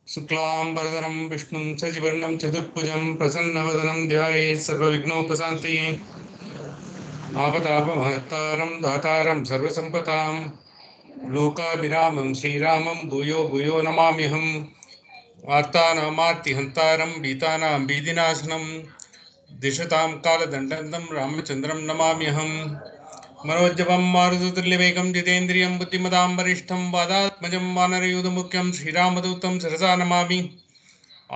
शुक्लांबरधरं विष्णुं शशिवर्णं चतुर्भुजं प्रसन्नवदनं ध्यायेत् सर्वविघ्नोपशान्तये आपदापहर्तारं दातारं सर्वसम्पदां लोकाभिरामं श्रीरामं भूयो भूयो नमाम्यहम् वार्तानामार्तिहन्तारं भीतानां भीतिनाशनं दिशतां कालदण्डनं रामचन्द्रं नमाम्यहम् मनोजवं मारुततुल्यवेगं जितेन्द्रियं बुद्धिमतां वरिष्ठं वादात्मजं वानरयूथमुख्यं श्रीरामदूतं शिरसा नमामि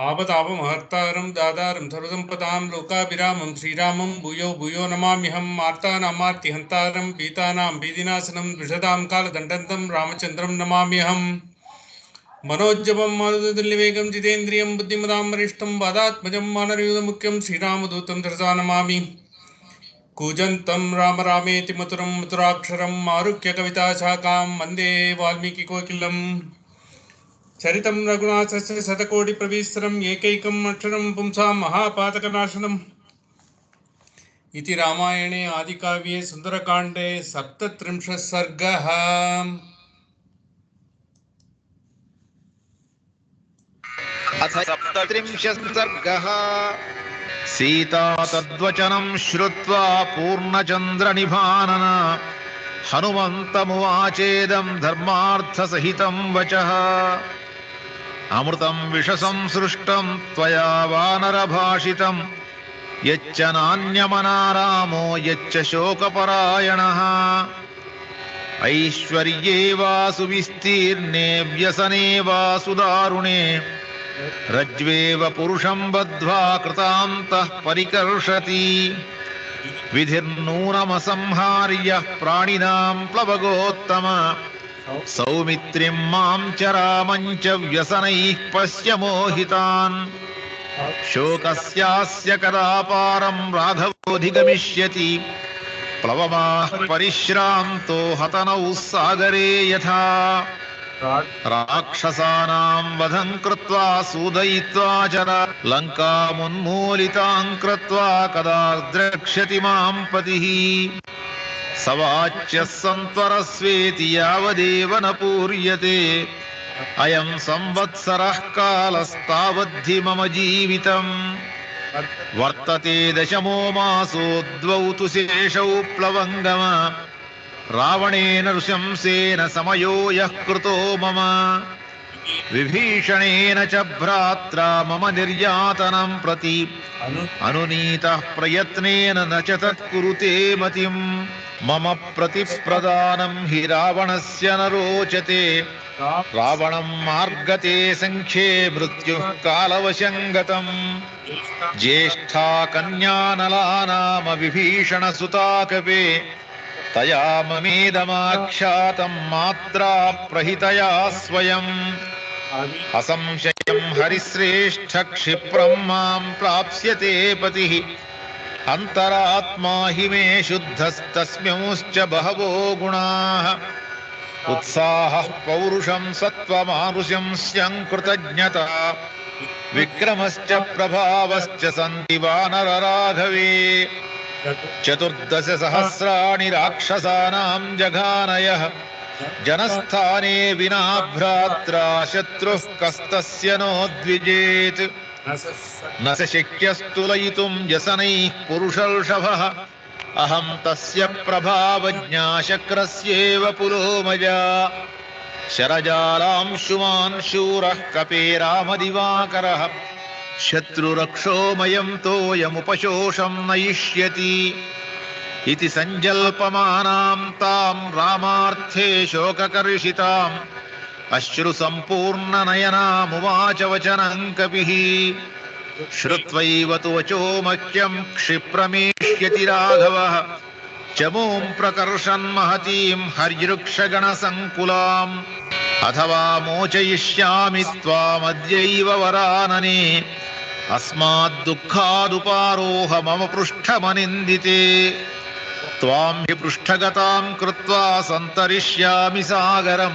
आपदापहर्तारं दातारं सर्वसम्पदां लोकाभिरामं श्रीरामं भूयो भूयो नमाम्यहं वार्तानामार्तिहन्तारं भीतानां भीतिनाशनं द्विषतां कालदण्डनं रामचन्द्रं नमाम्यहम् मनोजवं मारुततुल्यवेगं जितेन्द्रियं बुद्धिमतां वरिष्ठं वादात्मजं वानरयूथमुख्यं श्रीरामदूतं शिरसा नमामि कूजन्तं राम रामेति मधुरं मधुराक्षरं आरुह्य कविताशाखां वन्दे वाल्मीकिकोकिलम् चरितं रघुनाथस्य शतकोटिप्रविस्तरम् एकैकम् अक्षरं पुंसां महापातकनाशनम् इति रामायणे आदिकाव्ये सुन्दरकाण्डे 37 सर्गः। अथ 37 सर्गः। सीता तद्वचनं श्रुत्वा पूर्णचन्द्रनिभानन हनुमन्तमुवाचेदं धर्मार्थसहितं वचः। अमृतं विषसंसृष्टं त्वया वानरभाषितं यच्च नान्यमनारामो यच्च शोकपरायणः। ऐश्वर्ये वा सुविस्तीर्णे व्यसने वा सुदारुणे रज्ज्वेव पुरुषं बद्ध्वा कृतान्तः परिकर्षति। विधिर्नूनमसंहार्यः प्राणिनां प्लवगोत्तम सौमित्रिं मां च रामं च व्यसनैः पश्य मोहितान्। शोकस्यास्य कदापारं राघवोऽधिगमिष्यति प्लवमाः परिश्रान्तो हतनौ सागरे यथा। राक्षसानां वधं कृत्वा सूदयित्वा च लङ्कामुन्मूलितां कृत्वा कदा द्रक्ष्यति मां पतिः। सवाच्यः सन्त्वरस्वेति यावदेव न पूर्यते अयं संवत्सरः कालस्तावद्धि मम जीवितम्। वर्तते दशमो मासो द्वौ तु शेषौ प्लवङ्गम रावणेन नृशंसेन समयो यः कृतो मम। विभीषणेन च भ्रात्रा मम निर्यातनं प्रति अनुनीतः प्रयत्नेन न च तत्कुरुते मतिं। मम प्रतिप्रदानं हि रावणस्य न रोचते रावणं मार्गते संख्ये मृत्युः कालवशं गतम्। ज्येष्ठा कन्या नला नाम विभीषणसुता कपे तया ममेदमाख्यातं मात्रा प्रहितया स्वयम्। असंशयं हरिश्रेष्ठ क्षिप्रं मां प्राप्स्यते पतिः अन्तरात्मा हि मे शुद्धस्तस्मिंश्च बहवो गुणाः। उत्साहः पौरुषं सत्त्वमानुषं स्यं कृतज्ञता विक्रमश्च प्रभावश्च सन्ति वानरराघवे। 14 सहस्राणि राक्षसानां जघानयः जनस्थाने विना भ्रात्रा शत्रुः कस्तस्य नोद्विजेत्। न स शक्यस्तुलयितुं व्यसनैः पुरुषर्षभः अहं तस्य प्रभावज्ञा शक्रस्येव पुरोमजा। शरजालांशुमान् शूरः कपेरामदिवाकरः शत्रुरक्षोमयं तोयमुपशोषं नयिष्यति। इति सञ्जल्पमानां तां रामार्थे शोककर्षिताम् अश्रुसम्पूर्णनयनामुवाच वचनं कपिः। श्रुत्वैव तु वचो मह्यं क्षिप्रमेष्यति राघवः चमूं प्रकर्षन् महतीं हर्यृक्षगणसङ्कुलाम्। अथवा मोचयिष्यामि त्वामद्यैव वरानने अस्माद्दुःखादुपारोह मम पृष्ठमनिन्दिते। त्वां हि पृष्ठगतां कृत्वा सन्तरिष्यामि सागरं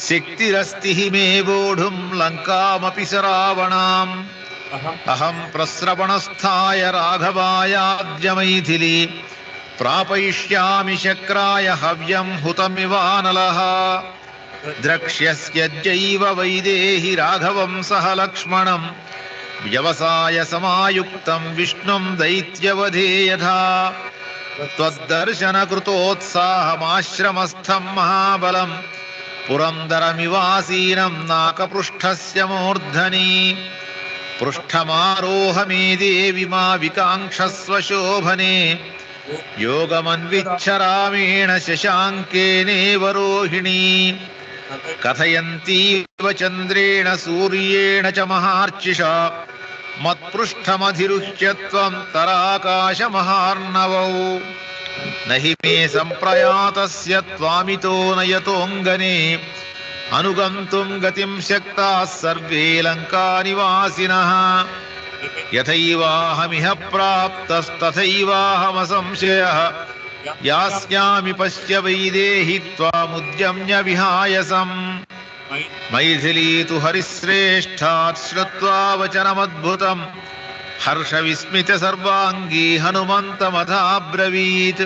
सिक्तिरस्ति हि मे वोढुं लङ्कामपि स रावणाम्। अहं प्रस्रवणस्थाय राघवायाद्य मैथिली प्रापयिष्यामि शक्राय हव्यं हुतमिवानलः द्रक्ष्यस्यज्जैव वैदेहि राघवं सह लक्ष्मणं व्यवसाय समायुक्तं विष्णुं दैत्यवधे यथा त्वद्दर्शनकृतोत्साहमाश्रमस्थं महाबलं पुरन्दरमिवासीनं नाकपृष्ठस्य मूर्धनि पृष्ठमारोहमे देवि मा विकाङ्क्षस्व शोभने योगमन्विच्छरामेण शशाङ्केनेव रोहिणी कथयन्तीव चन्द्रेण सूर्येण च महार्चिषा मत्पृष्ठमधिरुह्य त्वं तराकाशमहार्णवौ न हि मे सम्प्रयातस्य त्वामितो नयतोऽङ्गने अनुगन्तुं गतिं शक्ताः सर्वे लङ्कानिवासिनः यथैवाहमिह प्राप्तस्तथैवाहमसंशयः यास्यामि पश्य वैदेहि त्वामुद्यम्य विहायसम् मैथिली तु हरिश्रेष्ठात् श्रुत्वा वचनमद्भुतम् हर्षविस्मित सर्वाङ्गी हनुमन्तमथाब्रवीत्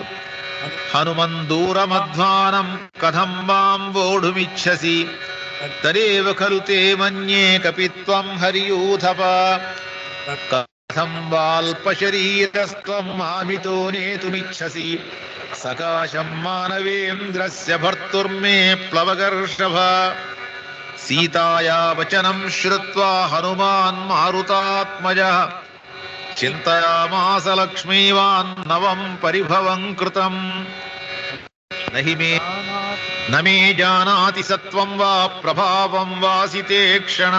हनुमन् दूरमध्वानं कथं मां वोढुमिच्छसि तदेव खलु ते मन्ये कपि त्वं हरियूथप कथं वाल्पशरीरस्त्वं मामितो नेतुमिच्छसि सकाशं मानवेन्द्रस्य भर्तुर्मे प्लवगर्षभ सीताया वचनं श्रुत्वा हनुमान् मारुतात्मजः चिन्तयामास लक्ष्मीवान्नवं परिभवं कृतम् न मे जानाति सत्वं वा प्रभावं वासिते क्षण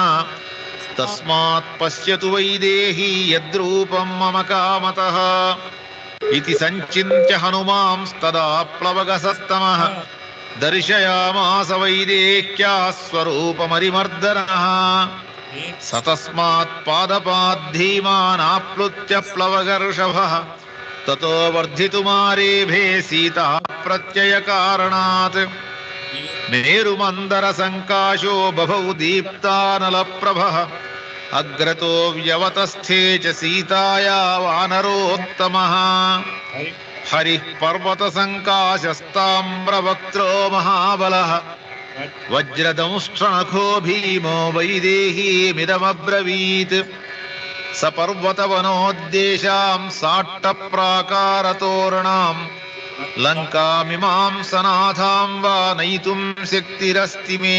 तस्मात् पश्यतु वैदेही यद्रूपं मम कामतः इति सञ्चिन्त्य हनुमांस्तदा प्लवगसत्तमः दर्शयामास वैदेह्याः स्वरूपमरिमर्दनः स तस्मात् पादपाद्धीमानाप्लुत्य प्लवगर्षभः ततो वर्धितुमारेभे सीता प्रत्ययकारणात् मेरुमन्दरसङ्काशो बभौ दीप्तानलप्रभः अग्रतो व्यवतस्थे च सीताया वानरोत्तमः हरिः पर्वतसङ्काशस्ताम्रवक्त्रो महाबलः वज्रदंष्ट्रनखो भीमो वैदेहीमिदमब्रवीत् स पर्वतवनोद्देशां साट्टप्राकारतोरणां लङ्कामिमां सनाथां वा नयितुं शक्तिरस्ति मे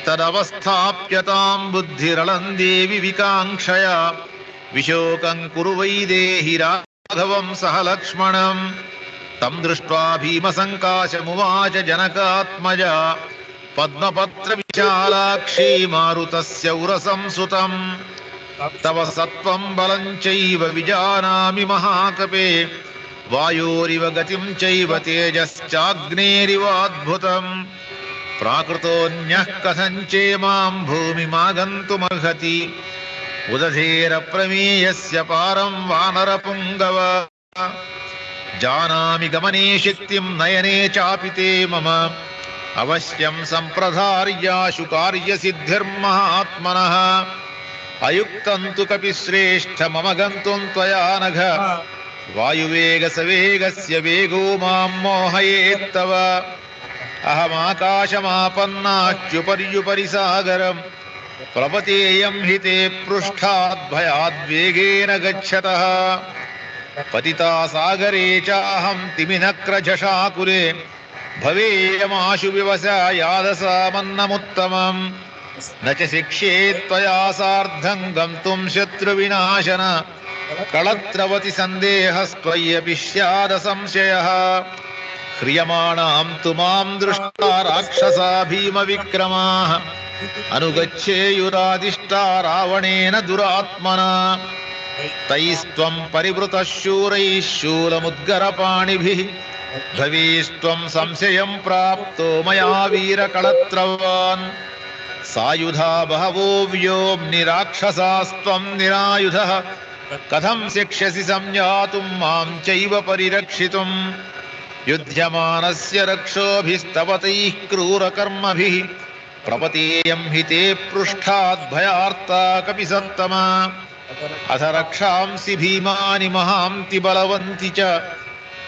तदवस्थाप्यतां बुद्धिरलं देवि विकाङ्क्षया विशोकं कुरु वैदेहि राघवं सह लक्ष्मणं तं दृष्ट्वा भीमसङ्काशमुवाच जनकात्मजा पद्मपत्रविशालाक्षी मारुतस्य उरसंसुतं तव सत्वं बलं चैव विजानामि महाकपे वायोरिव गतिं चैव तेजश्चाग्नेरिवाद्भुतम् प्राकृतोऽन्यः कथञ्चेमां भूमिमागन्तुमर्हति उदधेरप्रमेयस्य पारं वानरपुङ्गव जानामि गमने शक्तिं नयने चापि ते मम अवश्यं सम्प्रधार्याशु कार्यसिद्धिर्महात्मनः अयुक्तं तु कपिश्रेष्ठ मम गन्तुं त्वया नघ वायुवेगसवेगस्य वेगो मां मोहयेत्तव अहमाकाशमापन्नाच्युपर्युपरि सागरं प्लवतेयं हि ते पृष्ठाद्भयाद्वेगेन गच्छतः पतिता सागरे चाहं तिमिनक्रझषाकुरे भवेयमाशु विवसायादसामन्नमुत्तमं न च शिक्षे त्वया सार्धं गन्तुं शत्रुविनाशन कळत्रवति सन्देहस्त्वय्यपि स्याद संशयः ह्रियमाणां तु मां दृष्ट्वा राक्षसा भीमविक्रमाः अनुगच्छेयुरादिष्टा रावणेन दुरात्मना तैस्त्वं परिवृतः शूरैः शूलमुद्गरपाणिभिः भवेस्त्वं संशयं प्राप्तो मया वीरकळत्रवान् सायुधा बहवो व्योम्नि राक्षसास्त्वं निरायुधः कथं शिक्ष्यसि संज्ञातुं मां चैव परिरक्षितुम् युध्यमानस्य रक्षोभिस्तव तैः क्रूरकर्मभिः प्रपतेयं हि ते पृष्ठाद्भयार्ता कपिसत्तमा अथ रक्षांसि भीमानि महान्ति बलवन्ति च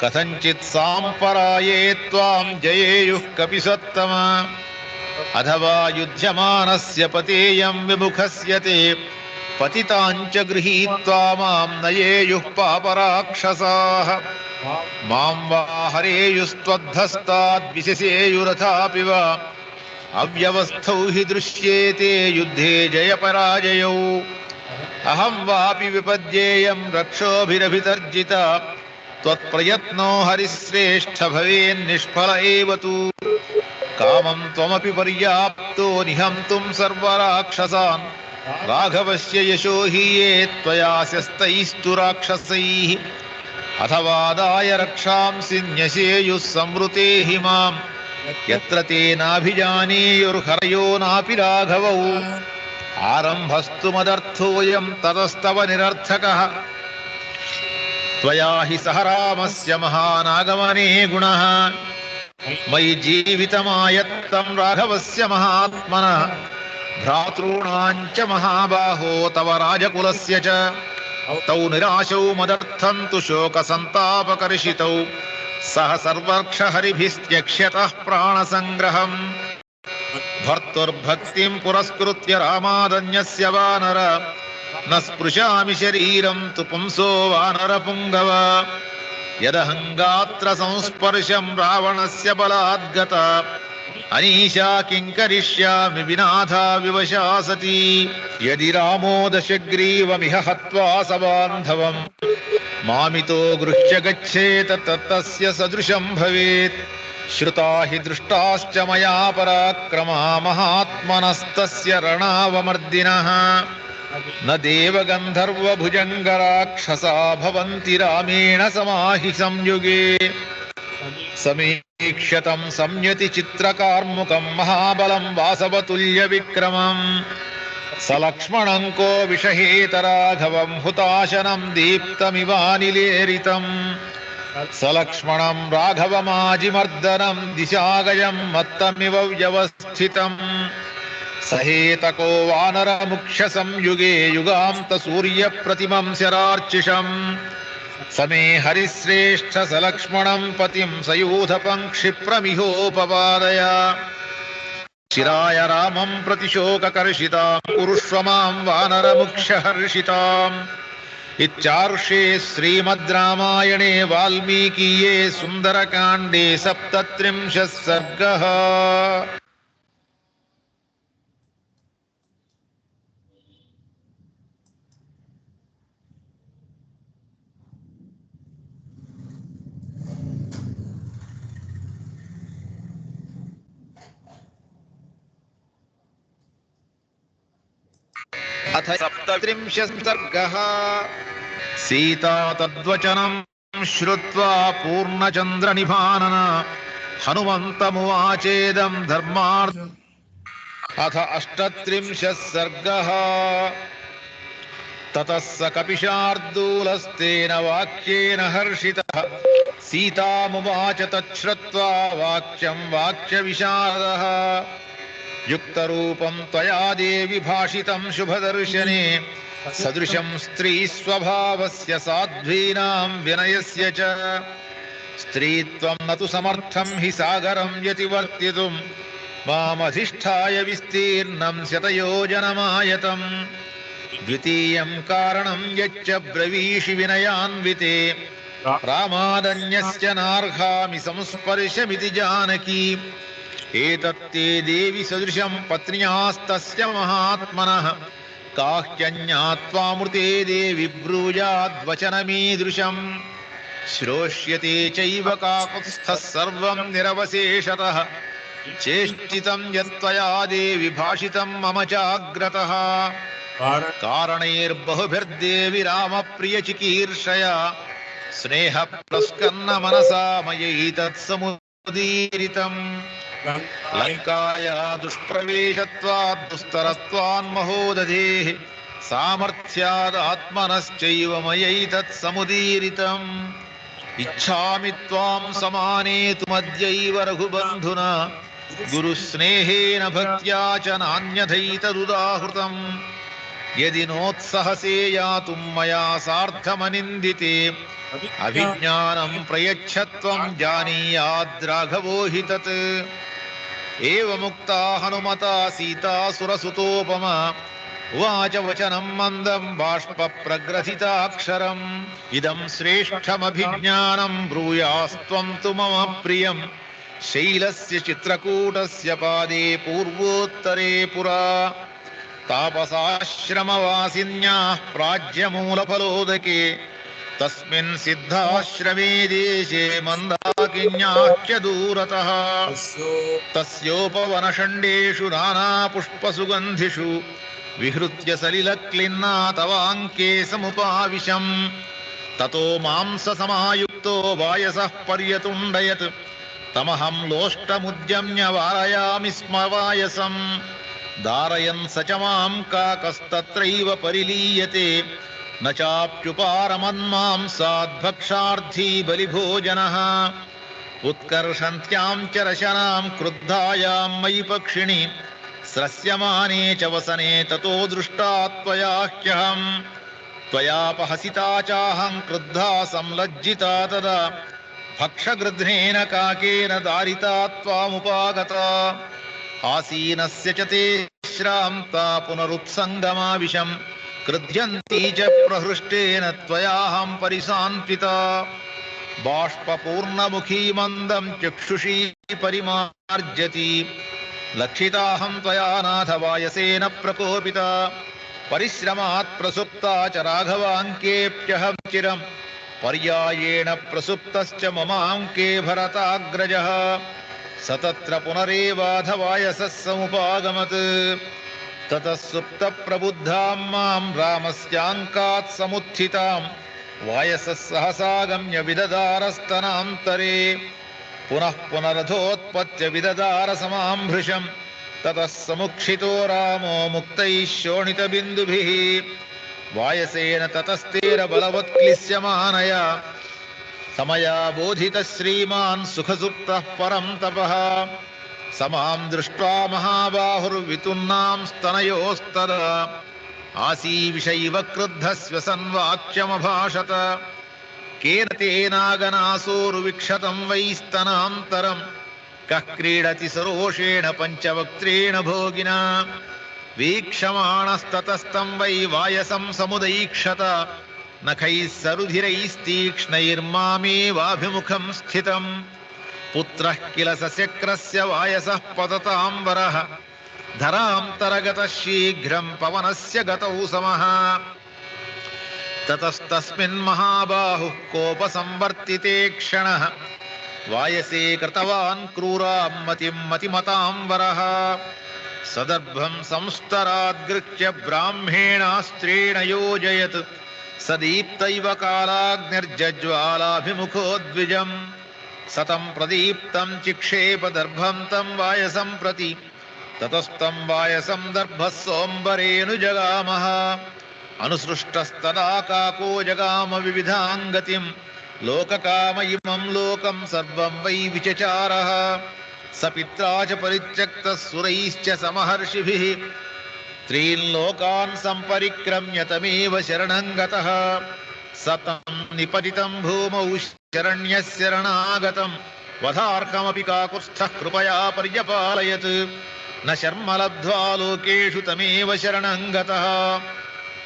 कथञ्चित् साम्पराये त्वां जयेयुः कपिसत्तम अथवा युध्यमानस्य पतेयं विमुखस्य ते पतिताञ्च गृहीत्वा मां नयेयुः पापराक्षसाः मां वा हरेयुस्त्वद्धस्ताद्विशेषेयुरथापि वा अव्यवस्थौ हि दृश्येते युद्धे जयपराजयौ अहं वापि विपद्येयं रक्षोभिरभितर्जिता त्वत्प्रयत्नो हरिश्रेष्ठ भवेन्निष्फल एव तु कामं त्वमपि पर्याप्तो निहन्तुं सर्वराक्षसान् राघवस्य यशो हि ये त्वयास्यस्तैस्तु राक्षसैः अथवादाय रक्षांसि न्यसेयुः संवृते हि मां यत्र ते नाभिजानीयुर्हरयो नापि राघवौ आरम्भस्तु मदर्थोऽयं ततस्तव निरर्थकः त्वया हि सह रामस्य महानागमने गुणः मयि जीवितमायत्तं राघवस्य महात्मनः भ्रातॄणाञ्च महाबाहो तव राजकुलस्य च तौ निराशौ मदर्थं तु शोकसन्तापकर्षितौ सह सर्वर्क्षहरिभिस्त्यक्ष्यतः प्राणसङ्ग्रहम् भर्तुर्भक्तिं पुरस्कृत्य रामादन्यस्य वानर न स्पृशामि शरीरं तु पुंसो वानरपुङ्गव यदहङ्गात्र संस्पर्शं रावणस्य बलाद्गत अनीशा किं करिष्यामि विनाथा विवशा सती यदि रामो दशग्रीवमिह हत्वा सबान्धवम् मामितो गृह्य गच्छेत तत्तस्य सदृशं भवेत् श्रुता हि दृष्टाश्च मया पराक्रमा महात्मनस्तस्य रणावमर्दिनः न देवगन्धर्वभुजङ्गराक्षसा भवन्ति रामेण समाहि संयुगे समीक्षतं संयति चित्रकार्मुकं महाबलं वासवतुल्यविक्रमम् सलक्ष्मणं को विषहेतराघवं हुताशनं दीप्तमिवानिलेरितम् सलक्ष्मणं राघवमाजिमर्दनं दिशागजं मत्तमिव व्यवस्थितम् सहेतको वानरमुख्यसंयुगे युगान्तसूर्यप्रतिमं शरार्चिषम् समे हरिश्रेष्ठ सलक्ष्मणं पतिं सयूथपं क्षिप्रमिहोपपादय चिराय रामं प्रतिशोककर्षितां कुरुष्व मां वानरमुख्यहर्षिताम् इत्यार्षे श्रीमद् रामायणे वाल्मीकीये सुन्दरकाण्डे 37 सर्गः। अथ 37 सर्गः। सीता तद्वचनं श्रुत्वा पूर्णचन्द्रनिभानन हनुमन्तमुवाचेदं धर्मार्थ। अथ 38 सर्गः। ततः स कपिशार्दूलस्तेन वाक्येन हर्षितः सीतामुवाच तच्छ्रुत्वा वाक्यं वाक्यविशारदः युक्तरूपं त्वया देवि भाषितं शुभदर्शने सदृशं स्त्रीस्वभावस्य साध्वीनां विनयस्य च स्त्रीत्वं न तु समर्थं हि सागरं यतिवर्तितुं मामधिष्ठाय विस्तीर्णं शतयोजनमायतम् द्वितीयं कारणं यच्च ब्रवीषि विनयान्विते रामादन्यस्य नार्हामि संस्पर्शमिति जानकी एतत्ते देवि सदृशं पत्न्यास्तस्य महात्मनः काह्यन्यात्वामृते देवि ब्रूयाद्वचनमीदृशम् श्रोष्यते चैव काकुत्स्थः सर्वं निरवशेषतः चेष्टितं यत्त्वया देवि भाषितं मम चाग्रतः कारणैर्बहुभिर्देवि रामप्रियचिकीर्षया स्नेहप्रस्कन्न मनसा मयैतत्समुदीरितम् लङ्काया दुष्प्रवेशत्वात् दुस्तरत्वान्महोदधेः सामर्थ्यादात्मनश्चैव मयैतत्समुदीरितम् इच्छामि त्वां समानेतुमद्यैव रघुबन्धुना गुरुस्नेहेन भक्त्या च नान्यथैतदुदाहृतम् यदि नोत्सहसे यातुं मया सार्धमनिन्दिते अभिज्ञानं प्रयच्छत्वं जानीयाद्राघवो हि तत् एवमुक्ता हनुमता सीता सुरसुतोपमा उवाच वचनं मन्दं बाष्पप्रग्रथिताक्षरम् इदं श्रेष्ठमभिज्ञानं ब्रूयास्त्वं तु मम प्रियं शैलस्य चित्रकूटस्य पादे पूर्वोत्तरे पुरा तापसाश्रमवासिन्याः प्राज्यमूलफलोदके तस्मिन् सिद्धाश्रमे देशे मन्दाकिन्याश्च दूरतः तस्योपवनषण्डेषु नानापुष्पसुगन्धिषु विहृत्य सलिलक्लिन्ना तवाङ्के समुपाविशम् ततो मांससमायुक्तो वायसः पर्यतुण्डयत् तमहं लोष्टमुद्यम्य वारयामि स्म वायसम् धारयन् स च मां काकस्तत्रैव परिलीयते न चाप्युपारमन्मांसाद्भक्षार्थी बलिभोजनः उत्कर्षन्त्यां च रशनां क्रुद्धायां मयि पक्षिणि स्रस्यमाने च वसने ततो दृष्टा त्वया ह्यहम् त्वयापहसिता चाहं क्रुद्धा संलज्जिता तदा भक्षगृध्नेन काकेन दारिता त्वामुपागता आसीनस्य च ते श्रान्ता पुनरुत्सङ्गमाविशम् क्रुध्यन्ती च प्रहृष्टेन त्वयाहं परिसान्त्विता बाष्पपूर्णमुखी मन्दं चक्षुषी परिमार्जति लक्षिताहं त्वया नाथ वायसेन प्रकोपिता परिश्रमात् प्रसुप्ता च राघवाङ्केऽप्यहं चिरं पर्यायेण प्रसुप्तश्च ममाङ्के भरताग्रजः स तत्र पुनरेवाध वायसः समुपागमत् ततः सुप्तप्रबुद्धां मां रामस्याङ्कात् समुत्थितां वायसः सहसागम्य विददारस्तनान्तरे पुनः पुनरथोत्पत्य विददार समां भृशम् ततः समुक्षितो रामो मुक्तैः शोणितबिन्दुभिः वायसेन ततस्तेन बलवत्क्लिश्यमानया समया बोधितः श्रीमान् सुखसुप्तः परं तपः समां दृष्ट्वा महाबाहुर्वितुन्नां स्तनयोस्तदा आसीविषैव क्रुद्धस्व्यसन्वाक्यमभाषत केन तेनागनासोरुविक्षतं वै स्तनान्तरं कः क्रीडति सरोषेण पञ्चवक्त्रेण भोगिना वीक्षमाणस्ततस्तं वै वायसं समुदैक्षत नखैः सरुधिरैस्तीक्ष्णैर्मामेवाभिमुखं स्थितम् पुत्रः किल सशक्रस्य वायसः पततां वरः धरान्तरगतः शीघ्रं पवनस्य गतौ समः ततस्तस्मिन् महाबाहुः कोपसंवर्तिते क्षणः वायसे कृतवान् क्रूरां मतिं मतिमतां वरः सदर्भं संस्तराद्गृह्य ब्राह्मेणास्त्रेण योजयत् सदीप्तैव कालाग्निर्जज्वालाभिमुखो द्विजम् सतं प्रदीप्तं चिक्षेप दर्भं तं वायसं प्रति ततस्तं वायसं दर्भः सोऽम्बरेऽनुजगामः अनुसृष्टस्तदा काको जगाम विविधां गतिं लोककाम इमं लोकं सर्वं वै विचचारः स पित्रा च परित्यक्तः सुरैश्च समहर्षिभिः त्रीन् लोकान् सम्परिक्रम्य तमेव शरणं गतः सतं निपतितं भूमौ शरण्यस्य रणागतं वधार्कमपि काकुत्स्थः कृपया पर्यपालयत् न शर्म लब्ध्वा लोकेषु तमेव शरणं गतः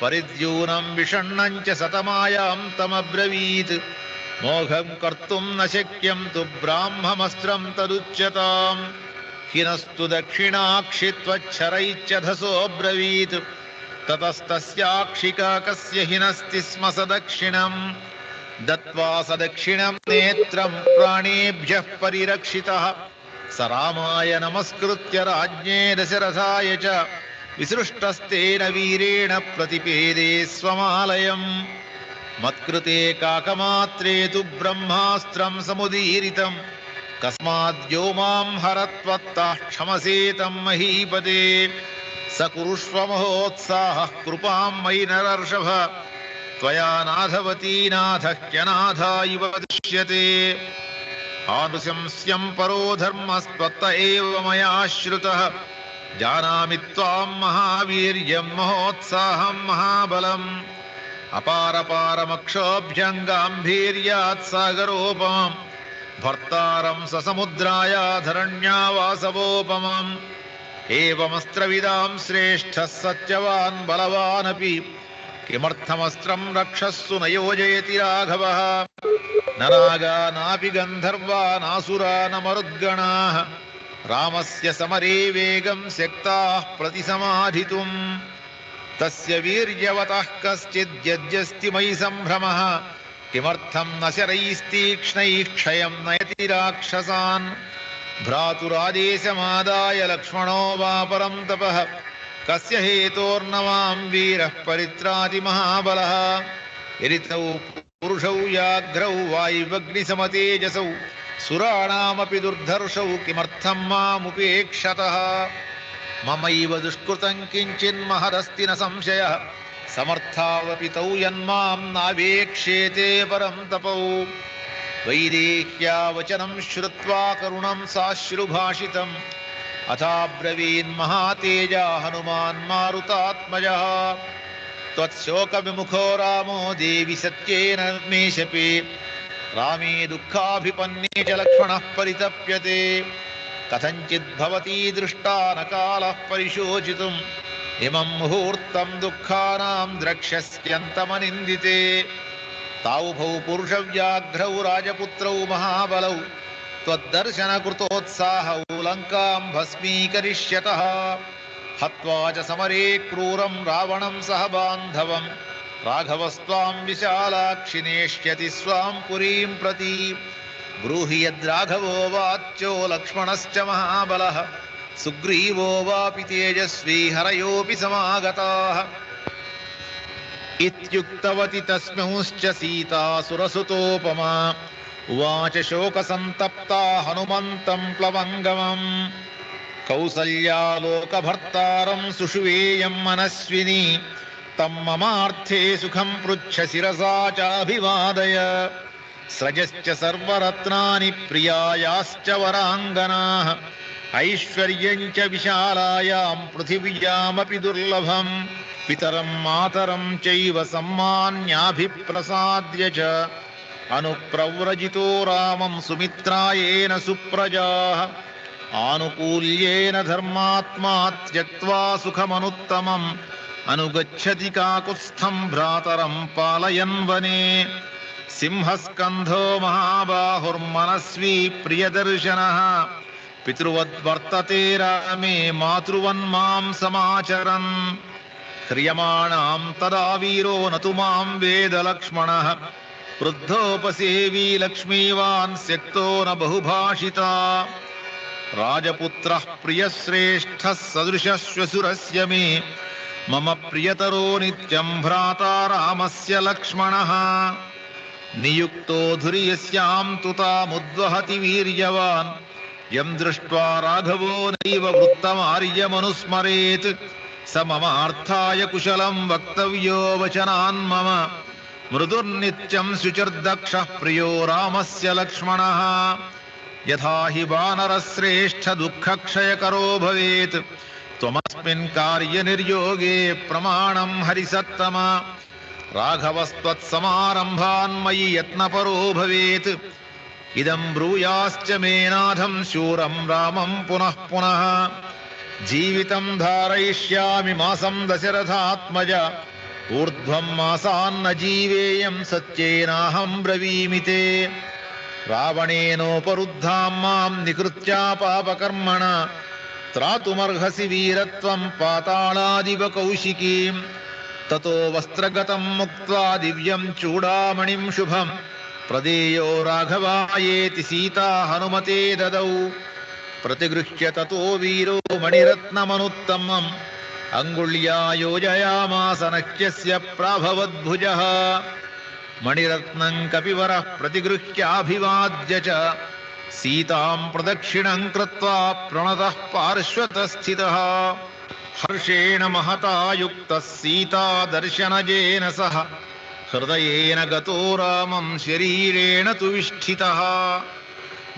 परिद्यूनं विषण्णं च सतमायां तमब्रवीत् मोघं कर्तुं न शक्यं तु ब्राह्ममस्त्रं तदुच्यताम् हिनस्तु दक्षिणाक्षि त्वच्छरैश्चधसोऽब्रवीत् ततस्तस्याक्षिकाकस्य हिनस्ति स्म सदक्षिणम् दत्त्वा सदक्षिणं नेत्रं प्राणेभ्यः परिरक्षितः स रामाय नमस्कृत्य राज्ञे दशरथाय च विसृष्टस्तेन वीरेण प्रतिपेदे स्वमालयम् मत्कृते काकमात्रे तु ब्रह्मास्त्रं समुदीरितं कस्माद्यो मां हरत्वत्तः क्षमसेतं महीपते स कुरुष्व महोत्साहः कृपां मयि नरर्षभ त्वया नाथवती नाथः क्यनाथा इव दृश्यते आनुशंस्यं परो धर्मस्त्वत्त एव मया श्रुतः जानामि त्वां महावीर्यं महोत्साहं महाबलम् अपारपारमक्षोभ्यङ्गाम्भीर्यात् सागरोपमम् भर्तारं ससमुद्राय धरण्या वासवोपमम् एवमस्त्रविदां श्रेष्ठः सत्यवान् बलवानपि किमर्थमस्त्रं रक्षस्सु न योजयति राघवः न नागा नापि गन्धर्वा नासुरा न मरुद्गणाः रामस्य समरे वेगं त्यक्ताः प्रतिसमाधितुम् तस्य वीर्यवतः कश्चिद्यज्जस्ति मयि सम्भ्रमः किमर्थं न शरैस्तीक्ष्णैः क्षयं नयति राक्षसान् भ्रातुरादेशमादाय लक्ष्मणो वा परं तपः कस्य हेतोर्नवां वीरः परित्राति महाबलः यदि तौ पुरुषौ व्याघ्रौ वायुवग्निसमतेजसौ सुराणामपि दुर्धर्षौ किमर्थं मामुपेक्षतः ममैव दुष्कृतं किञ्चिन्महदस्ति न संशयः समर्थावपि तौ यन्मां नावेक्ष्येते परं तपौ वैदेह्यावचनं श्रुत्वा करुणं साश्रुभाषितम् अथाब्रवीन्महातेजा हनुमान् मारुतात्मजः त्वत्शोकविमुखो रामो देवि सत्येन मे शपे रामे दुःखाभिपन्ने च लक्ष्मणः परितप्यते कथञ्चिद्भवती दृष्टा न कालः परिशोचितुम् इमं मुहूर्तं दुःखानां द्रक्ष्यस्यन्तमनिन्दिते तावुभौ पुरुषव्याघ्रौ राजपुत्रौ महाबलौ त्वद्दर्शनकृतोत्साहौ लङ्कां भस्मीकरिष्यतः हत्वा च समरे क्रूरं रावणं सह बान्धवं राघवस्त्वां विशालाक्षि नेष्यति स्वां पुरीं प्रति ब्रूहि यद्राघवो वाच्यो लक्ष्मणश्च महाबलः सुग्रीवो वापि तेजस्वी हरयोऽपि समागताः इत्युक्तवती तस्मैश्च सीता सुरसुतोपमा उवाच शोकसन्तप्ता हनुमन्तं प्लवङ्गमम् कौसल्यालोकभर्तारं सुषुवेयं मनस्विनी तं ममार्थे सुखं पृच्छ शिरसा चाभिवादय स्रजश्च सर्वरत्नानि प्रियायाश्च वराङ्गनाः ऐश्वर्यं च विशालायां पृथिव्यामपि दुर्लभम् पितरं मातरं चैव सम्मान्याभिप्रसाद्य च अनुप्रव्रजितो रामं सुमित्रायेन सुप्रजाः आनुकूल्येन धर्मात्मा त्यक्त्वा सुखमनुत्तमम् अनुगच्छति काकुत्स्थं भ्रातरं पालयन् वने सिंहस्कन्धो महाबाहुर्मनस्वी प्रियदर्शनः पितृवद्वर्तते रामे मातृवन्मां समाचरन् ह्रियमाणां तदा वीरो न तु मां वेद लक्ष्मणः वृद्धोपसेवी लक्ष्मीवान् त्यक्तो न बहुभाषिता राजपुत्रः प्रियश्रेष्ठः सदृशः श्वशुरस्य मे मम प्रियतरो नित्यं भ्राता रामस्य लक्ष्मणः नियुक्तो धुर्यस्यां तु तामुद्वहति वीर्यवान् यं दृष्ट्वा राघवो नैव वृत्तमार्यमनुस्मरेत् स ममार्थाय कुशलं वक्तव्यो वचनान् मम मृदुर्नित्यं शुचिर्दक्षः प्रियो रामस्य लक्ष्मणः यथा हि वानरश्रेष्ठ दुःखक्षयकरो भवेत् त्वमस्मिन् कार्यनिर्योगे प्रमाणं हरिसत्तम राघवस्त्वत्समारम्भान् मयि यत्नपरो भवेत् इदं ब्रूयाश्च मे नाथं शूरं रामं पुनः पुनः जीवितं धारयिष्यामि मासं दशरथात्मज ऊर्ध्वं मासान्न जीवेयं सत्येनाहं ब्रवीमि ते रावणेनोपरुद्धां मां निकृत्या पापकर्मणा त्रातुमर्हसि वीरत्वं पाताळादिव कौशिकीं ततो वस्त्रगतं मुक्त्वा दिव्यं चूडामणिं शुभं प्रदेयो राघवायेति सीता हनुमते ददौ प्रतिगृह्य ततो वीरो मणिरत्नमनुत्तमम् अङ्गुल्या योजयामास नक्यस्य प्राभवद्भुजः मणिरत्नं कपिवरः प्रतिगृह्याभिवाद्य च सीतां प्रदक्षिणं कृत्वा प्रणतः पार्श्वतस्थितः हर्षेण महता युक्तः सीता दर्शनजेन सह हृदयेन गतो रामं शरीरेण तु विष्ठितः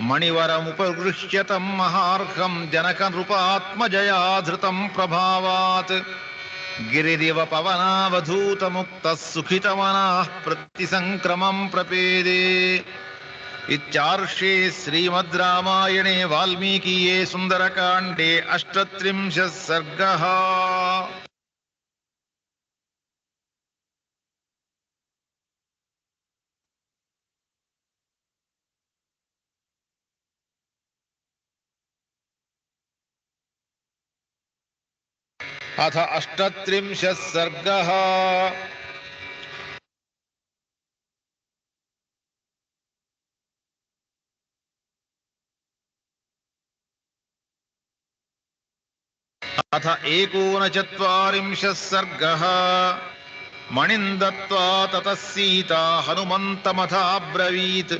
मणिवरमुपगृह्य तं महार्घं जनकनृपात्मजया धृतं प्रभावात् गिरिरिव पवनावधूतमुक्तः सुखितमनाः प्रतिसङ्क्रमं प्रपेदे। इत्यार्षे श्रीमद् रामायणे वाल्मीकीये सुन्दरकाण्डे 38 सर्गः। अथ 38 सर्गः। अथ 39 सर्गः। मणिं दत्त्वा ततः सीता हनुमन्तमथाब्रवीत्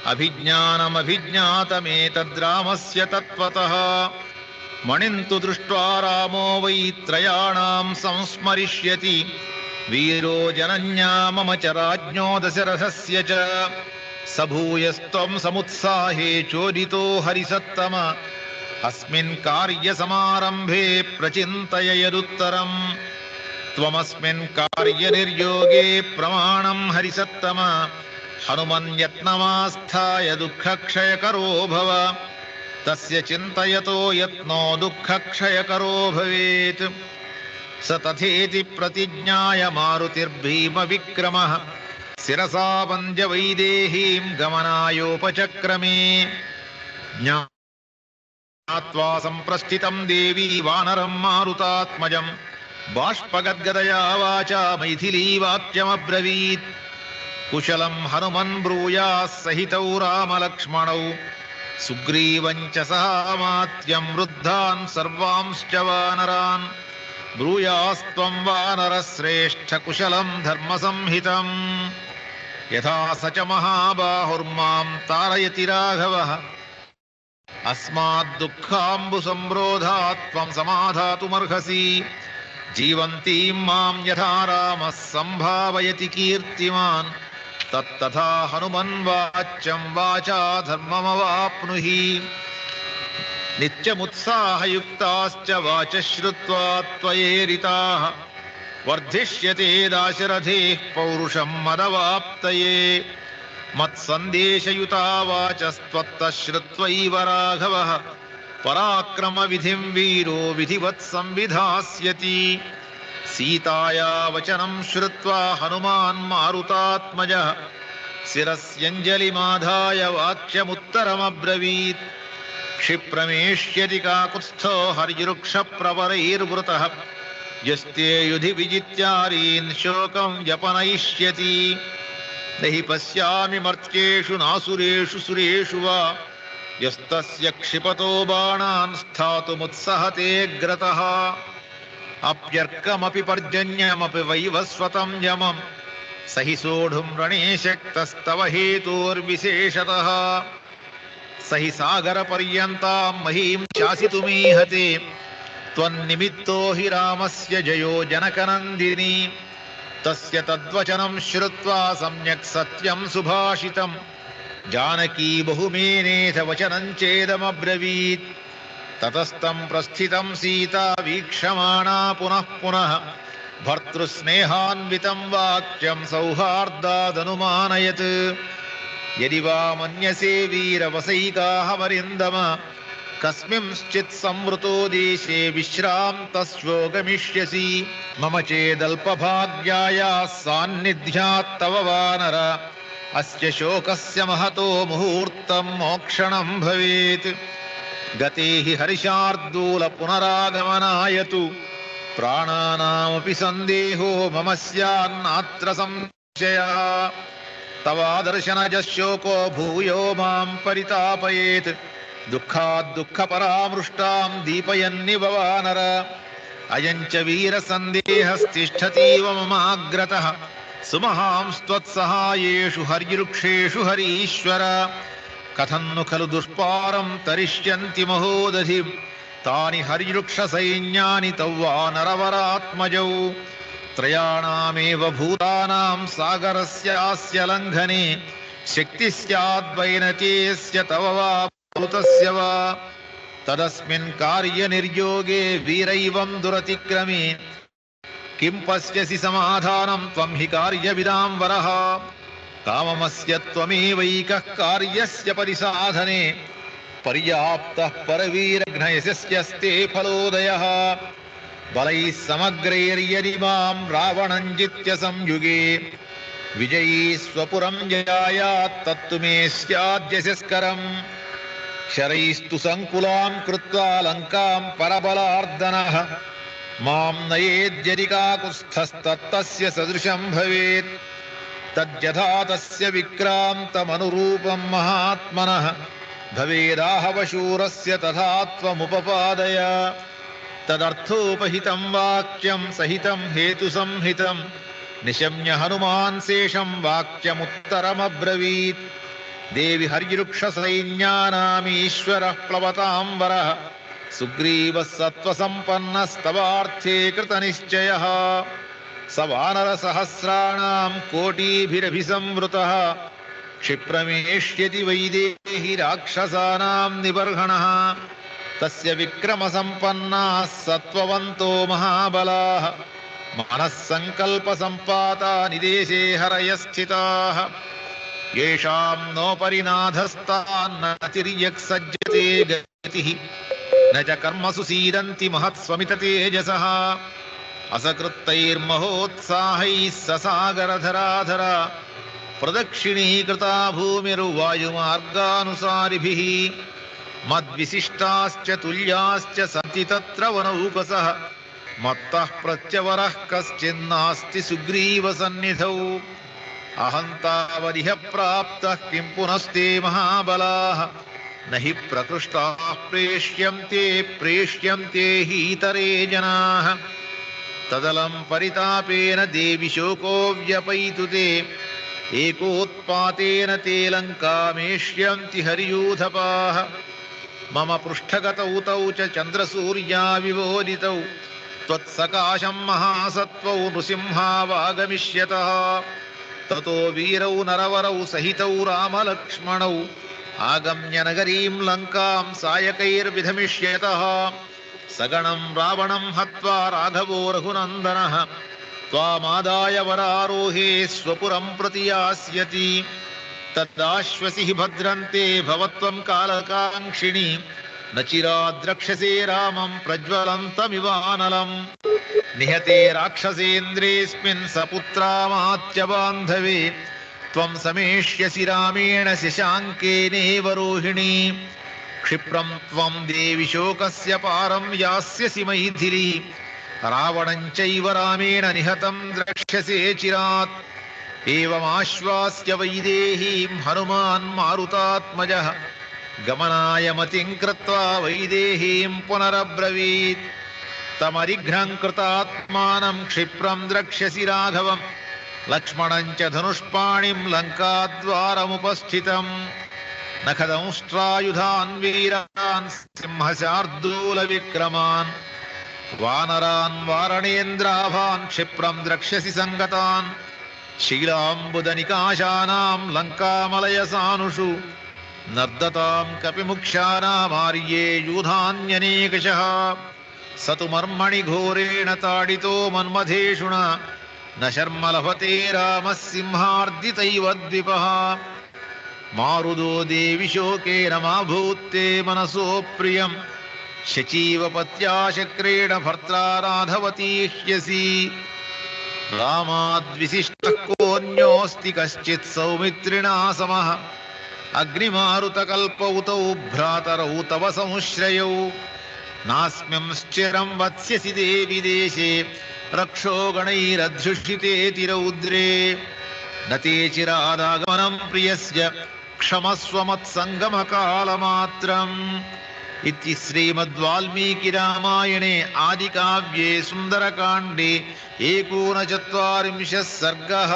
अभिज्ञानमभिज्ञातमेतद्रामस्य तत्त्वतः। मणिं तु दृष्ट्वा रामो वै त्रयाणां संस्मरिष्यति वीरो जनन्या मम च राज्ञो दशरथस्य च। स भूयस्त्वं समुत्साहे चोदितो हरिसत्तम अस्मिन् कार्यसमारम्भे प्रचिन्तय यदुत्तरम्। त्वमस्मिन् कार्यनिर्योगे प्रमाणं हरिसत्तम हनुमन्यत्नमास्थाय दुःखक्षयकरो भव। तस्य चिन्तयतो यत्नो दुःखक्षयकरो भवेत्। स तथेति प्रतिज्ञाय मारुतिर्भीमविक्रमः शिरसा वन्द्य वैदेहीं गमनायोपचक्रमे। ज्ञात्वा सम्प्रस्थितं देवी वानरं मारुतात्मजं बाष्पगद्गदया वाचा मैथिली वाक्यमब्रवीत्। कुशलं हनुमन् ब्रूयाः सहितौ रामलक्ष्मणौ सुग्रीवं च सहामात्यं वृद्धान् सर्वांश्च वानरान्। ब्रूयास्त्वं वानरश्रेष्ठ कुशलं धर्मसंहितं यथा स च महाबाहुर्मां तारयति राघवः अस्माद्दुःखाम्बुसम्रोधात् त्वं समाधातुमर्हसि। जीवन्तीं मां यथा रामः सम्भावयति कीर्तिमान् तत्तथा हनुमन्वाच्यं वाचा धर्ममवाप्नुहि। नित्यमुत्साहयुक्ताश्च वाचः श्रुत्वा त्वयेरिताः वर्धिष्यते दाशरथेः पौरुषं मदवाप्तये। मत्सन्देशयुता वाचस्त्वत्तः श्रुत्वैव राघवः पराक्रमविधिं वीरो विधिवत् संविधास्यति। सीताया वचनं श्रुत्वा हनुमान् मारुतात्मजः शिरस्यञ्जलिमाधाय वाक्यमुत्तरमब्रवीत्। क्षिप्रमेष्यति काकुत्स्थो हर्यवृक्षप्रवरैर्वृतः यस्ते युधि विजित्यारीन् शोकं व्यपनयिष्यति। न हि पश्यामि मर्त्येषु नासुरेषु सुरेषु वा यस्तस्य क्षिपतो बाणान् स्थातुमुत्सहते ग्रतः। अप्यर्कमपि पर्जन्यमपि वैवस्वतं यमं स हि सोढुं रणे शक्तस्तव हेतोर्विशेषतः। स हि सागरपर्यन्तां महीं शासितुमीहते त्वन्निमित्तो हि रामस्य जयो जनकनन्दिनी। तस्य तद्वचनं श्रुत्वा सम्यक् सत्यं सुभाषितं जानकी बहुमेनेथ वचनं चेदमब्रवीत्। ततस्तं प्रस्थितं सीता वीक्षमाणा पुनः पुनः भर्तृस्नेहान्वितं वाक्यं सौहार्दादनुमानयत्। यदि वा मन्यसे वीरवसैकाहमरिन्दम कस्मिंश्चित् संवृतो देशे विश्रान्तस्यो गमिष्यसि। मम चेदल्पभाग्यायाः सान्निध्यात्तव वानर अस्य शोकस्य महतो मुहूर्तं मोक्षणं भवेत्। गते हि हर्षार्दूल पुनरागमनाय तु प्राणानामपि सन्देहो मम स्यान्नात्र संशयः। तवादर्शनजः शोको भूयो मां परितापयेत् दुःखाद्दुःखपरामृष्टां दीपयन्निव वानर। अयं च वीरसन्देहस्तिष्ठतीव ममाग्रतः सुमहांस्त्वत्सहायेषु हर्यवृक्षेषु हरीश्वर। कथं नु खलु दुष्पारं तरिष्यन्ति महोदधिं तानि हर्यवृक्षसैन्यानि तौ वानरवरात्मजौ। त्रयाणामेव भूतानां सागरस्यास्य लङ्घने शक्ति स्याद्वैनतेस्य तव वा भूतस्य वा। तदस्मिन् कार्यनिर्योगे वीरैवं दुरतिक्रमे किं पश्यसि समाधानं त्वं हि कार्यविदां वरः काममस्य त्वमेवैकः कार्यस्य परिसाधने पर्याप्तः परवीरघ्नयशस्यस्ते फलोदयः बलैः समग्रैर्यदि मां रावणं जित्य संयुगे विजयी स्वपुरं जयायात् तत्तु मे स्याद्यशस्करम् शरैस्तु सङ्कुलां कृत्वा लङ्कां परबलार्दनः मां नयेद्यदि काकुत्स्थस्तत्तस्य सदृशं भवेत् तद्यथा तस्य विक्रान्तमनुरूपं महात्मनः भवेदाहवशूरस्य तथा त्वमुपपादय तदर्थोपहितं वाक्यं सहितं हेतुसंहितं निशम्य हनुमान् शेषं वाक्यमुत्तरमब्रवीत् देवि हर्यवृक्षसैन्यानामीश्वरः प्लवतां वरः सुग्रीवः सत्त्वसम्पन्नस्तवार्थे कृतनिश्चयः स वानरसहस्राणां कोटिभिरभिसंवृतः क्षिप्रमेष्यति वैदेहि राक्षसानां निबर्हणः तस्य विक्रमसम्पन्नाः सत्त्ववन्तो महाबलाः मनःसङ्कल्पसम्पाता निदेशे हरयः स्थिताः येषां नोपरिनाधस्तान्न तिर्यक्सज्जते गतिः न च कर्मसु सीदन्ति महत्स्वमिततेजसः असकृत्तैर्महोत्साहैः ससागरधराधरा प्रदक्षिणीकृता भूमिर्वायुमार्गानुसारिभिः मद्विशिष्टाश्च तुल्याश्च सन्ति तत्र वनौकसः मत्तः प्रत्यवरः कश्चिन्नास्ति सुग्रीवसन्निधौ अहं तावदिह प्राप्तः किं पुनस्ते महाबलाः न हि प्रकृष्टाः प्रेष्यन्ते हीतरे जनाः तदलं परितापेन देवि शोको व्यपैतु ते एकोत्पातेन ते लङ्कामेष्यन्ति हरियूथपाः मम पृष्ठगतौ तौ च चन्द्रसूर्या विवोदितौ त्वत्सकाशं महासत्त्वौ नृसिंहावागमिष्यतः ततो वीरौ नरवरौ सहितौ रामलक्ष्मणौ आगम्य नगरीं लङ्कां सायकैर्विधमिष्यतः सगणं रावणं हत्वा राघवो रघुनन्दनः त्वामादाय वरारोहे स्वपुरं प्रति यास्यति तदाश्वसिः भद्रन्ते भवत्वं कालकाङ्क्षिणी न चिराद्रक्षसे रामं प्रज्वलन्तमिवानलम् निहते राक्षसेन्द्रेऽस्मिन् सपुत्रामात्यबान्धवे त्वं समेष्यसि रामेण शशाङ्केनेव रोहिणी क्षिप्रं त्वं देवि शोकस्य पारं यास्यसि मैथिली रावणं चैव रामेण निहतं द्रक्ष्यसे चिरात् एवमाश्वास्य वैदेहीं हनुमान् मारुतात्मजः गमनाय मतिं कृत्वा वैदेहीं पुनरब्रवीत् तमरिघ्नं कृतात्मानं क्षिप्रं द्रक्ष्यसि राघवं लक्ष्मणं च धनुष्पाणिं लङ्काद्वारमुपस्थितम् नखदंष्ट्रायुधान् वीरान् सिंहशार्दूलविक्रमान् वानरान् वारणेन्द्राभान् क्षिप्रं द्रक्ष्यसि सङ्गतान् शीलाम्बुदनिकाशानां लङ्कामलयसानुषु नर्दतां कपिमुख्यानामार्ये यूधान्यनेकशः स तु मर्मणि घोरेण ताडितो मन्मथेषुणा न शर्म लभते रामः सिंहार्दितैव द्विपः मारुदो देवि शोकेन मा भूत्ते मनसो प्रियं शचीव पत्या शक्रेण भर्त्रा राधवती ह्यसि रामाद्विशिष्टः कोऽन्योऽस्ति कश्चित् सौमित्रिणा समः अग्निमारुतकल्पौ तौ भ्रातरौ तव संश्रयौ नास्म्यंश्चिरं वत्स्यसि देवि देशे रक्षो गणैरध्युषितेति रौद्रे न ते चिरादागमनं प्रियस्य क्षमस्व मत्सङ्गमकालमात्रम् इति श्रीमद्वाल्मीकिरामायणे आदिकाव्ये सुन्दरकाण्डे 39 सर्गः।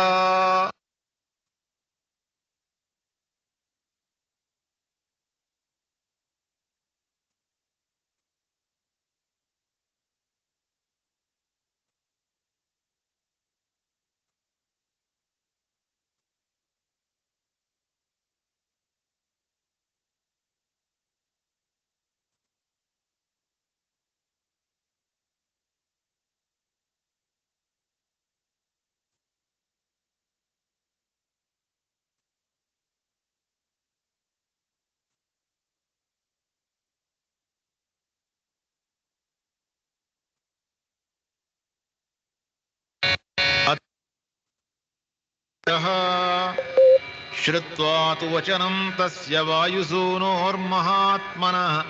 श्रुत्वा तु वचनं तस्य वायुसूनोर्महात्मनः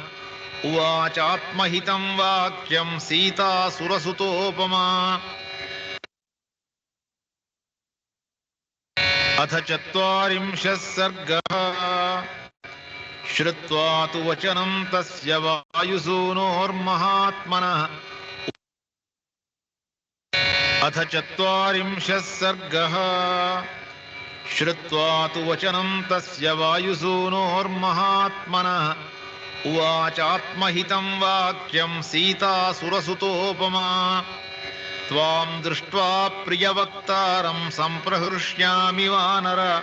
उवाचात्महितं वाक्यं सीतासुरसुतोपमा। अथ 40 सर्गः। श्रुत्वा तु वचनं तस्य वायुसूनोर्महात्मनः। अथ 40 सर्गः। श्रुत्वा तु वचनं तस्य वायुसूनोर्महात्मनः उवाचात्महितं वाक्यं सीतासुरसुतोपमा। त्वां दृष्ट्वा प्रियवक्तारं सम्प्रहृष्यामि वानर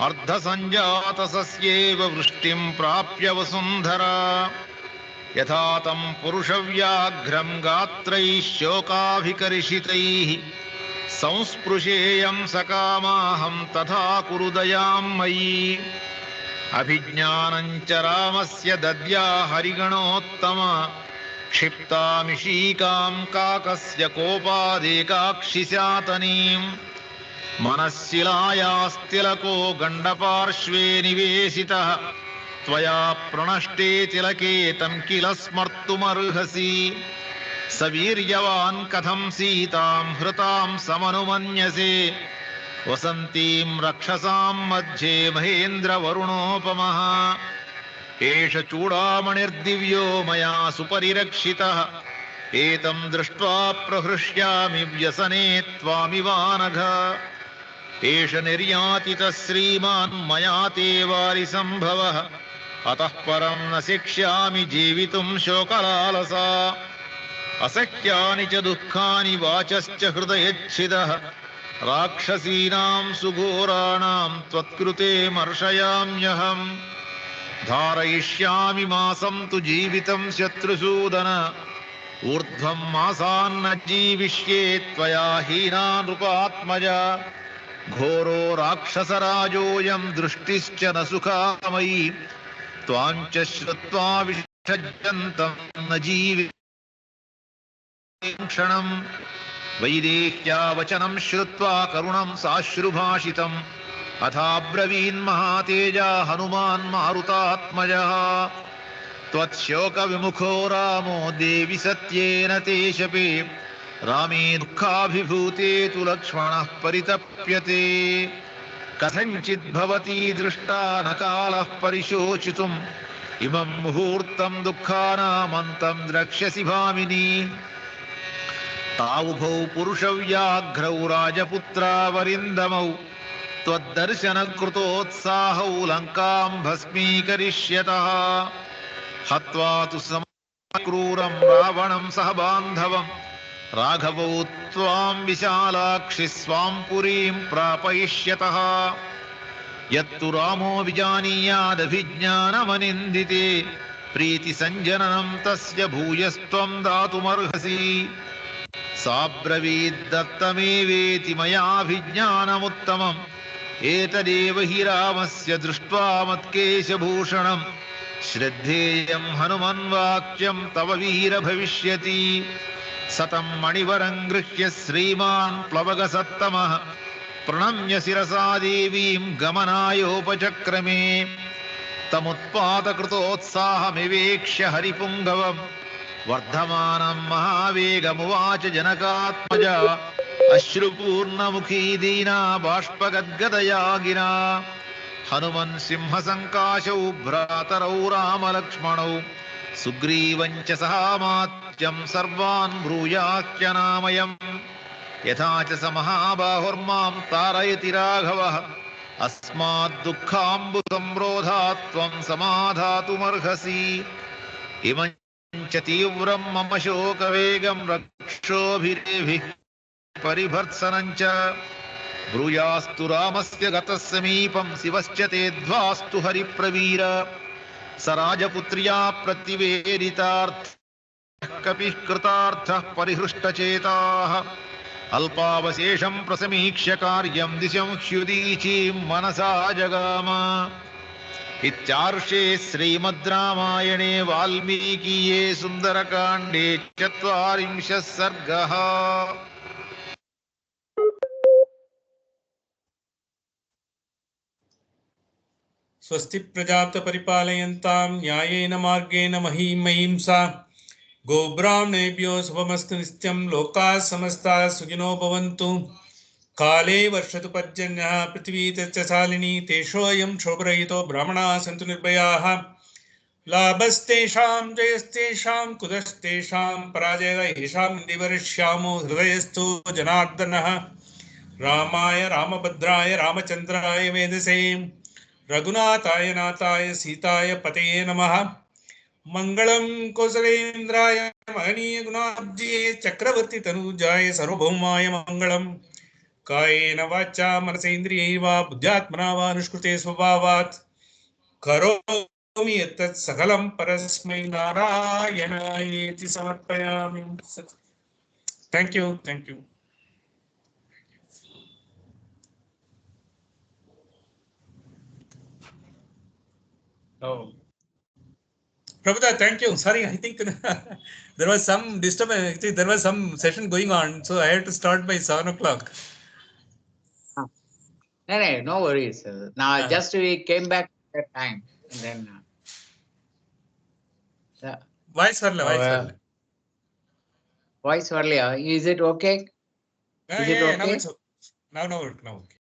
अर्धसञ्जातसस्येव वृष्टिं प्राप्य वसुन्धरा। यथा तं पुरुषव्याघ्रं गात्रैः शोकाभिकर्षितैः संस्पृशेयं सकामाहं तथा कुरु दयां मयि। अभिज्ञानञ्च रामस्य दद्या हरिगणोत्तम क्षिप्तामिषीकां काकस्य कोपादेकाक्षि स्यातनीं। मनःशिलायास्तिलको गण्डपार्श्वे निवेशितः त्वया प्रणष्टे तिलके तं किल स्मर्तुमर्हसि। सवीर्यवान् कथं सीतां हृतां समनुमन्यसे वसन्तीं रक्षसां मध्ये महेन्द्रवरुणोपमः। एष चूडामणिर्दिव्यो मया सुपरिरक्षितः एतं दृष्ट्वा प्रहृष्यामि व्यसने त्वामिवानघ। एष निर्यातितः श्रीमान् मया ते वारिसम्भवः अतः परं न शिक्ष्यामि जीवितुं शोकलालसा। असह्यानि च दुःखानि वाचश्च हृदयच्छिदः राक्षसीनां सुघोराणां त्वत्कृते मर्शयाम्यहम्। धारयिष्यामि मासं तु जीवितं शत्रुसूदन ऊर्ध्वं मासान्न जीविष्ये त्वया हीना नृपात्मजा। घोरो राक्षसराजोऽयं दृष्टिश्च न सुखामयी त्वां च श्रुत्वा विषज्जन्तं न जीवे क्षणम्। वैदेह्या वचनं श्रुत्वा करुणं साश्रुभाषितम् अथाब्रवीन्महातेजा हनुमान् मारुतात्मजः। त्वत्शोकविमुखो रामो देवि सत्येन ते शपे रामे दुःखाभिभूते तु लक्ष्मणः परितप्यते। कथञ्चिद्भवती दृष्टा न कालः परिशोचितुम् इमं मुहूर्तं दुःखानामन्तं द्रक्ष्यसि भामिनी। तावुभौ पुरुषव्याघ्रौ राजपुत्रावरिन्दमौ त्वद्दर्शनकृतोत्साहौ लङ्कां भस्मीकरिष्यतः। हत्वा तु क्रूरं रावणं सह बान्धवं राघवौ त्वां विशालाक्षि स्वां पुरीं प्रापयिष्यतः। यत्तु रामो विजानीयादभिज्ञानमनिन्दिते प्रीतिसञ्जननं तस्य भूयस्त्वं दातुमर्हसि। साब्रवीद्दत्तमेवेति मयाभिज्ञानमुत्तमम् एतदेव हि रामस्य दृष्ट्वा मत्केशभूषणम् श्रद्धेयं हनुमन्वाक्यं तव वीर भविष्यति। सतं मणिवरं गृह्य श्रीमान् प्लवगसत्तमः प्रणम्य शिरसा देवीं गमनायोपचक्रमे। तमुत्पातकृतोत्साहमिवेक्ष्य हरिपुङ्गवम् वर्धमानं महावेगमुवाच जनकात्मजा अश्रुपूर्णमुखी दीना बाष्पगद्गदया गिरा। हनुमन् सिंहसङ्काशौ भ्रातरौ रामलक्ष्मणौ सुग्रीवं च सहामात्यं सर्वान् ब्रूयात्यनामयम्। यथा च स महाबाहुर्मां तारयति राघवः अस्माद्दुःखाम्बुसंरोधात् त्वं समाधातुमर्हसि। इमं च तीव्रं मम शोकवेगं रक्षोभिरेभिः परिभर्त्सनं च ब्रूयास्तु रामस्य गतः समीपं शिवश्च ते ध्वास्तु हरिप्रवीर। स राजपुत्र्या प्रतिवेदितार्थः कपिः कृतार्थः परिहृष्टचेताः अल्पावशेषं प्रसमीक्ष्य कार्यं दिशं ह्युदीचीं मनसा जगाम। इत्यार्षे श्रीमद् रामायणे वाल्मीकीये सुन्दरकाण्डे 40 सर्गः। स्वस्ति प्रजाप्त परिपालयन्तां न्यायेन मार्गेण महिंसा गोब्राह्मणेभ्यो शुभमस्तु नित्यं लोकाः समस्ताः सुखिनो भवन्तु काले वर्षतु पर्जन्यः पृथिवी तच्चालिनी तेषोऽयं शोभरहितो ब्राह्मणाः सन्तु निर्भयाः लाभस्तेषां जयस्तेषां कुतस्तेषां पराजयः येषां दिवर्ष्यामो हृदयस्थो जनार्दनः रामाय रामभद्राय रामचन्द्राय वेदसे रघुनाथाय नाथाय सीताय पतये नमः मंगलम कौसलेन्द्राय महनीय गुणाब्जे चक्रवर्ती तनुजाय सार्वभौमाय मंगलम कायेन वाचा मनसेन्द्रियैर् वा बुद्ध्यात्मना वा अनुष्कृते स्वभावात् करोमि यत्तत् सकलं परस्मै नारायणायेति समर्पयामि. Thank you. Oh. Prabhuda, thank you. Sorry, I think there was some disturbance. Actually, there was some session going on, so I had to start by 7 o'clock. No worries. Now just we came back at that time, and then Voice earlier. Is it okay? Is it okay? Now it's now okay.